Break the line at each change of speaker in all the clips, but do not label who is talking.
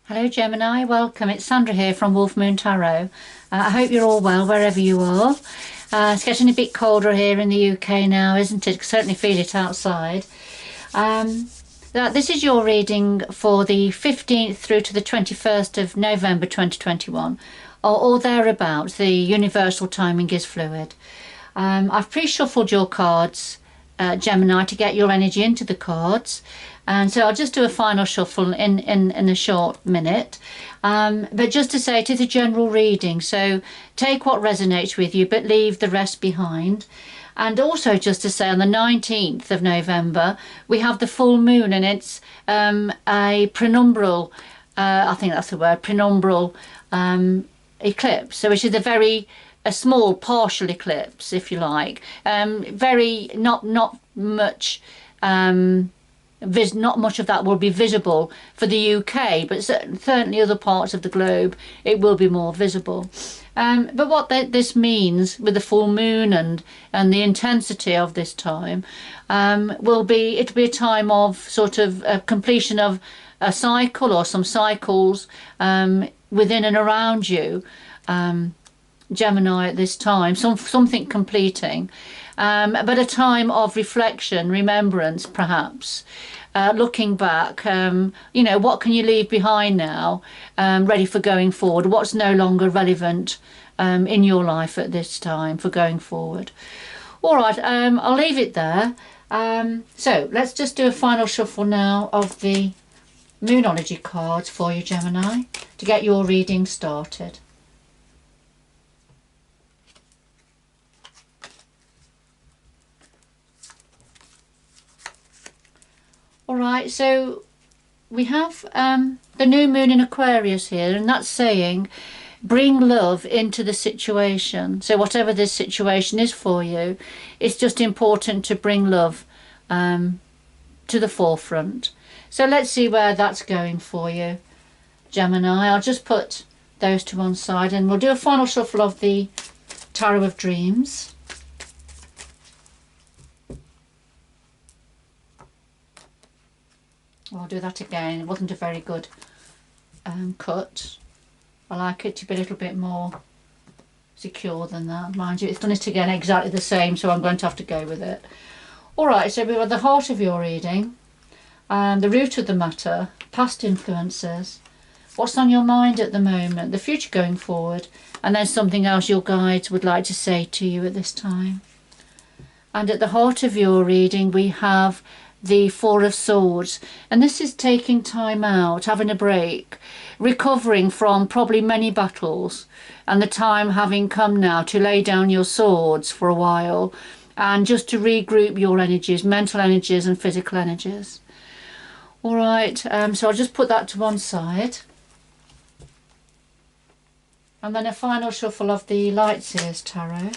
Hello Gemini, welcome. It's Sandra here from Wolf Moon Tarot. I hope you're all well wherever you are. It's getting a bit colder here in the UK now, isn't it? I can certainly feel it outside. This is your reading for the 15th through to the 21st of November 2021, or thereabouts. The universal timing is fluid. I've pre-shuffled your cards, Gemini, to get your energy into the cards. And so I'll just do a final shuffle in a short minute. But just to say, it is a general reading, so take what resonates with you, but leave the rest behind. And also just to say, on the 19th of November, we have the full moon, and it's a penumbral, I think that's the word, penumbral eclipse. So which is a small partial eclipse, if you like. Not much. Not much of that will be visible for the UK, but certainly other parts of the globe it will be more visible. But what this means with the full moon and the intensity of this time it'll be a time of sort of completion of a cycle or some cycles within and around you, Gemini, at this time, something completing. But a time of reflection, remembrance, perhaps, looking back, what can you leave behind now, ready for going forward, what's no longer relevant in your life at this time for going forward. All right, I'll leave it there. So let's just do a final shuffle now of the Moonology cards for you, Gemini, to get your reading started. Alright, so we have the new moon in Aquarius here, and that's saying bring love into the situation. So whatever this situation is for you, it's just important to bring love to the forefront. So let's see where that's going for you, Gemini. I'll just put those to one side and we'll do a final shuffle of the Tarot of Dreams. I'll do that again. It wasn't a very good cut. I like it to be a little bit more secure than that. Mind you, it's done it again exactly the same, so I'm going to have to go with it. Alright, so we're at the heart of your reading, the root of the matter, past influences, what's on your mind at the moment, the future going forward, and then something else your guides would like to say to you at this time. And at the heart of your reading we have the Four of Swords, and this is taking time out, having a break, recovering from probably many battles, and the time having come now to lay down your swords for a while and just to regroup your energies, mental energies and physical energies. All right, so I'll just put that to one side, and then a final shuffle of the Light Seers Tarot.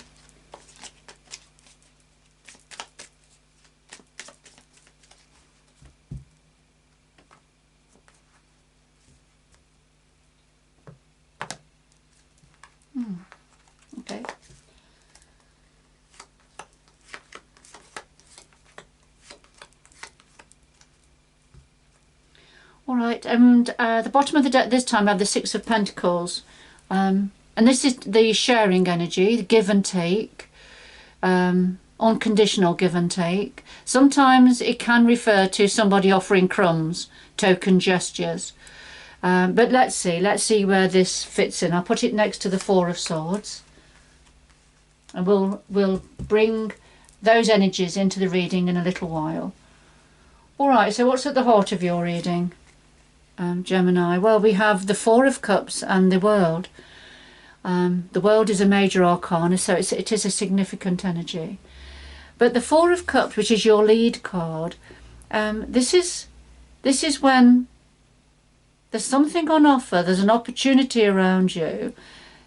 Okay. All right, and the bottom of the deck this time I have the Six of Pentacles, and this is the sharing energy, the give and take, unconditional give and take. Sometimes it can refer to somebody offering crumbs, token gestures. But let's see where this fits in. I'll put it next to the Four of Swords, and we'll bring those energies into the reading in a little while. Alright, so what's at the heart of your reading, Gemini? Well, we have the Four of Cups and the World. The World is a major arcana, so it is a significant energy. But the Four of Cups, which is your lead card, this is when there's something on offer, there's an opportunity around you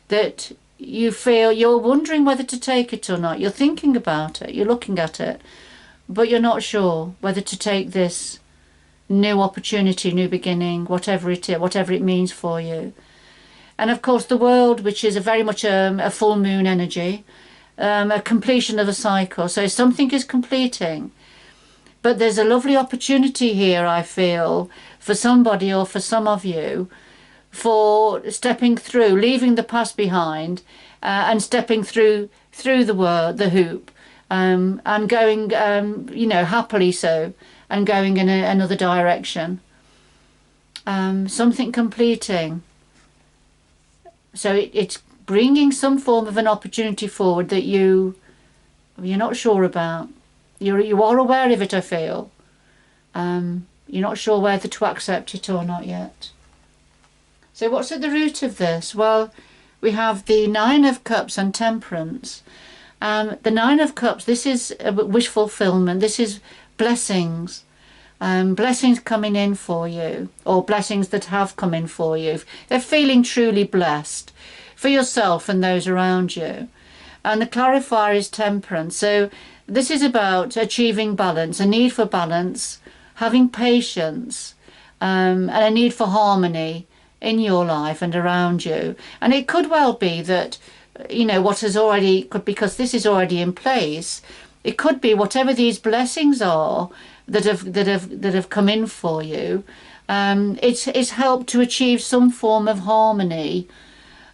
that you feel you're wondering whether to take it or not. You're thinking about it, you're looking at it, but you're not sure whether to take this new opportunity, new beginning, whatever it means for you. And of course the World, which is very much a full moon energy, a completion of a cycle. So something is completing. But there's a lovely opportunity here, I feel, for somebody or for some of you for stepping through, leaving the past behind, and stepping through the hoop, and going, you know, happily so, and going in another direction. Something completing. So it's bringing some form of an opportunity forward that you're not sure about. You are aware of it, I feel. You're not sure whether to accept it or not yet. So what's at the root of this? Well, we have the Nine of Cups and Temperance. The Nine of Cups, this is wish fulfillment. This is blessings. Blessings coming in for you, or blessings that have come in for you. They're feeling truly blessed for yourself and those around you. And the clarifier is Temperance. So this is about achieving balance, a need for balance, having patience, and a need for harmony in your life and around you. And it could well be that, you know, what has already, because this is already in place, it could be whatever these blessings are that have come in for you, it's helped to achieve some form of harmony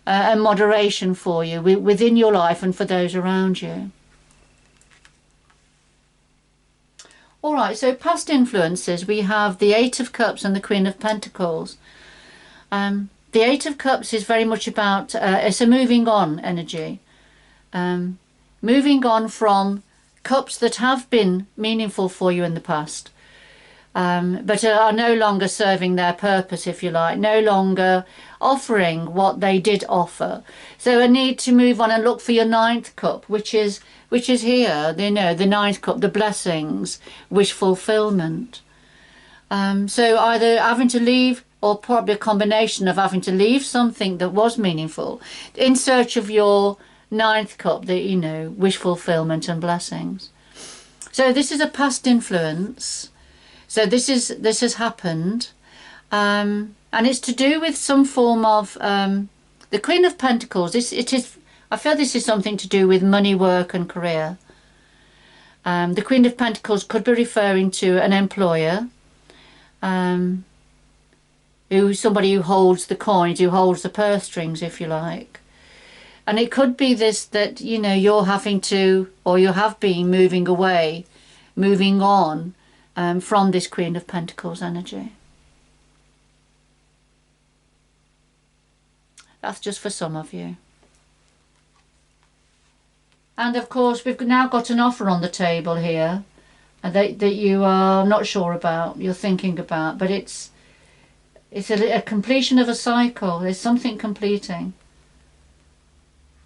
and moderation for you within your life and for those around you. All right, so past influences, we have the Eight of Cups and the Queen of Pentacles. The Eight of Cups is very much about, it's a moving on energy. Moving on from cups that have been meaningful for you in the past, but are no longer serving their purpose, if you like, no longer offering what they did offer. So a need to move on and look for your ninth cup, which is here, you know, the ninth cup, the blessings, wish fulfillment. So either having to leave, or probably a combination of having to leave something that was meaningful in search of your ninth cup, that, you know, wish fulfillment and blessings. So this is a past influence. So this has happened, and it's to do with some form of the Queen of Pentacles. I feel this is something to do with money, work, and career. The Queen of Pentacles could be referring to an employer, somebody who holds the coins, who holds the purse strings, if you like. And it could be this, that, you know, you're having to, or you have been moving away, moving on from this Queen of Pentacles energy. That's just for some of you. And of course, we've now got an offer on the table here that you are not sure about, you're thinking about, but it's a completion of a cycle. There's something completing.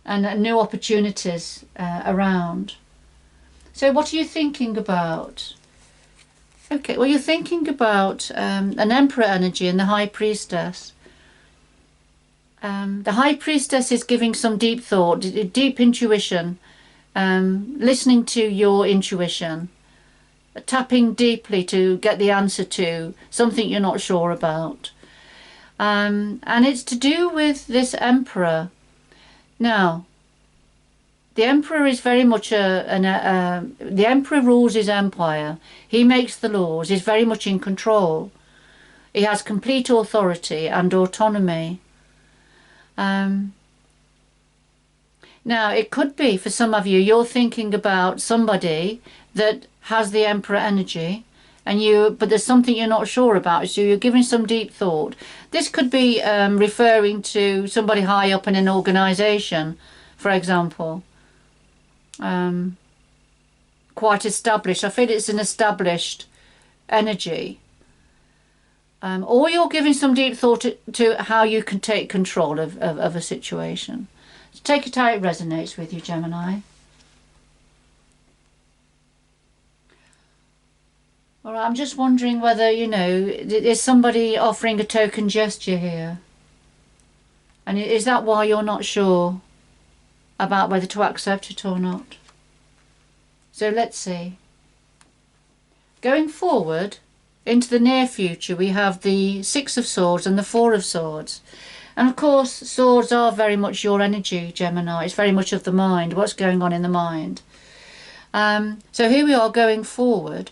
And new opportunities around. So what are you thinking about? Okay, well, you're thinking about an Emperor energy and the High Priestess. The High Priestess is giving some deep thought, deep intuition, listening to your intuition, tapping deeply to get the answer to something you're not sure about. And it's to do with this Emperor. Now, the Emperor is very much the Emperor rules his empire. He makes the laws. He's very much in control. He has complete authority and autonomy. Now, it could be for some of you, you're thinking about somebody that has the Emperor energy, but there's something you're not sure about, so you're giving some deep thought. This could be referring to somebody high up in an organisation, for example. Quite established. I feel it's an established energy. Or you're giving some deep thought to how you can take control of a situation. So take it how it resonates with you, Gemini. All right, I'm just wondering whether, you know, is somebody offering a token gesture here? And is that why you're not sure about whether to accept it or not? So let's see. Going forward into the near future, we have the Six of Swords and the Four of Swords. And of course, swords are very much your energy, Gemini. It's very much of the mind, what's going on in the mind. So here we are going forward.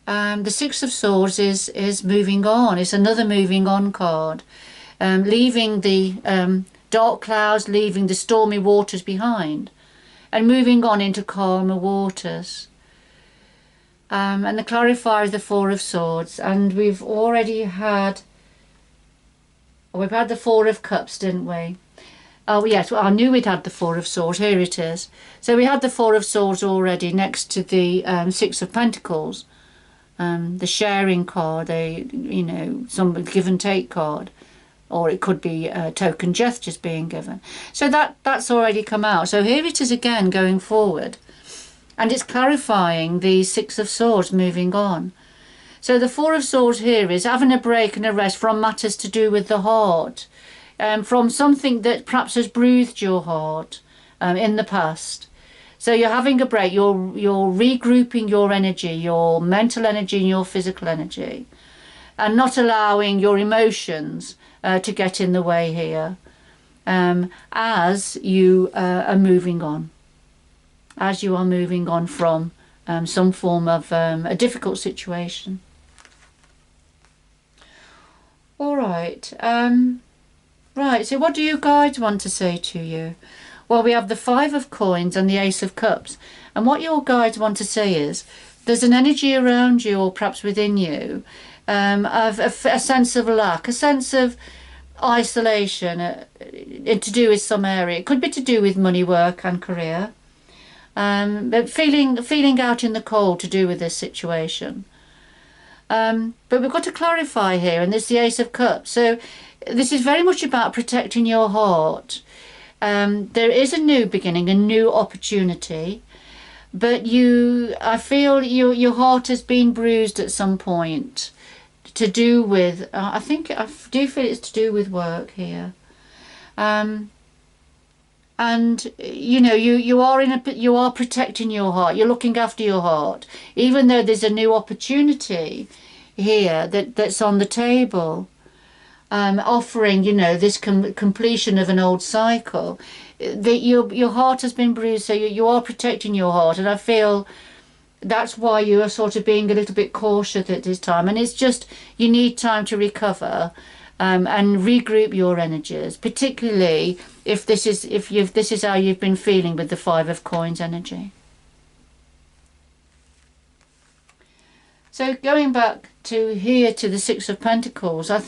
The Six of Swords is moving on. It's another moving on card. leaving the dark clouds, leaving the stormy waters behind, and moving on into calmer waters. And the clarifier is the Four of Swords, and we've already had, we've had the Four of Cups, didn't we? Oh yes, well, I knew we'd had the Four of Swords. Here it is. So we had the Four of Swords already next to the Six of Pentacles, the sharing card, some give and take card, or it could be token gestures being given. So that's already come out. So here it is again going forward, and it's clarifying the Six of Swords moving on. So the Four of Swords here is having a break and a rest from matters to do with the heart. From something that perhaps has bruised your heart in the past. So you're having a break, you're regrouping your energy, your mental energy and your physical energy, and not allowing your emotions to get in the way here as you are moving on. As you are moving on from some form of a difficult situation. All right. Right, so what do you guides want to say to you? Well, we have the Five of Coins and the Ace of Cups. And what your guides want to say is, there's an energy around you, or perhaps within you, of a sense of lack, a sense of isolation, to do with some area. It could be to do with money, work and career. But feeling out in the cold to do with this situation. But we've got to clarify here, and there's the Ace of Cups. So this is very much about protecting your heart. There is a new beginning, a new opportunity, but I feel your heart has been bruised at some point to do with, I do feel it's to do with work here. And you are protecting your heart, you're looking after your heart, even though there's a new opportunity here that's on the table. Offering, this completion of an old cycle, that your heart has been bruised, so you are protecting your heart, and I feel that's why you are sort of being a little bit cautious at this time, and it's just you need time to recover and regroup your energies, particularly if this is how you've been feeling with the Five of Coins energy. So going back to here to the Six of Pentacles, I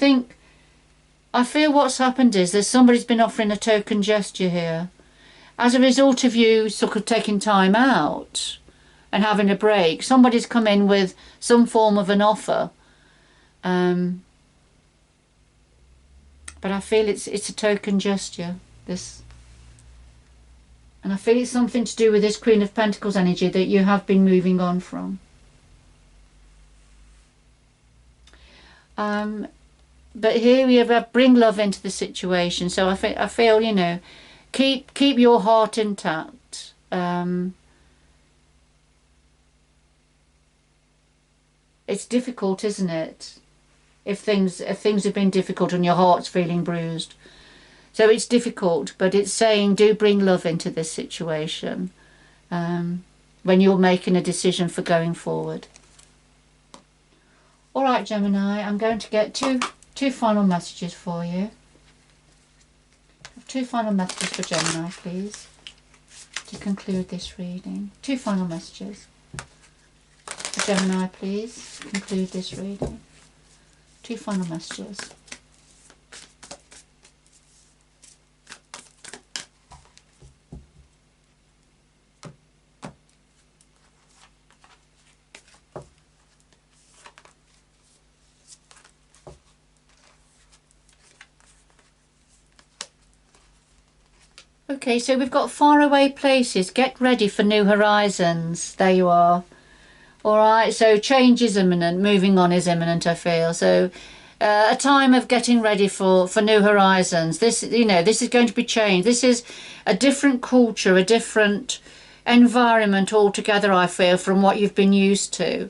feel what's happened is there's somebody's been offering a token gesture here. As a result of you sort of taking time out and having a break, somebody's come in with some form of an offer. But I feel it's a token gesture, this. And I feel it's something to do with this Queen of Pentacles energy that you have been moving on from. But here we have bring love into the situation. So I feel keep your heart intact. It's difficult, isn't it? If things have been difficult and your heart's feeling bruised, so it's difficult. But it's saying do bring love into this situation when you're making a decision for going forward. All right, Gemini, I'm going to get two final messages for you. Two final messages for Gemini, please, to conclude this reading. Two final messages for Gemini, please, to conclude this reading. Two final messages. Okay, so we've got faraway places. Get ready for new horizons. There you are. All right, so change is imminent. Moving on is imminent, I feel. So a time of getting ready for new horizons. This is going to be changed. This is a different culture, a different environment altogether, I feel, from what you've been used to.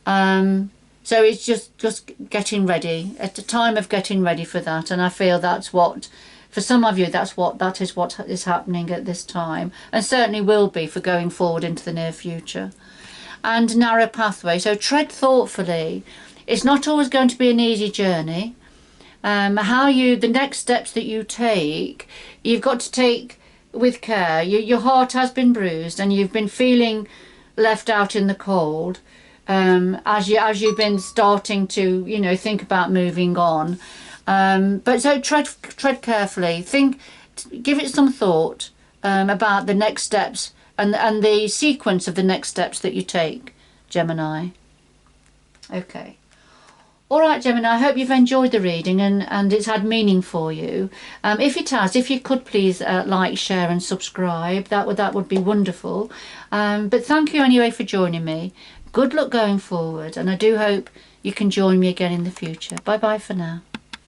So it's just getting ready. At a time of getting ready for that, and I feel that's what. For some of you, that is what is happening at this time, and certainly will be for going forward into the near future. And narrow pathway, so tread thoughtfully. It's not always going to be an easy journey, the next steps that you take, you've got to take with care. Your heart has been bruised and you've been feeling left out in the cold, as you've been starting to, you know, think about moving on. But so tread carefully. Give it some thought, about the next steps and the sequence of the next steps that you take, Gemini. Okay. All right, Gemini, I hope you've enjoyed the reading and it's had meaning for you. If it has, if you could please like, share and subscribe, that would be wonderful. But thank you anyway for joining me. Good luck going forward, and I do hope you can join me again in the future. Bye bye for now.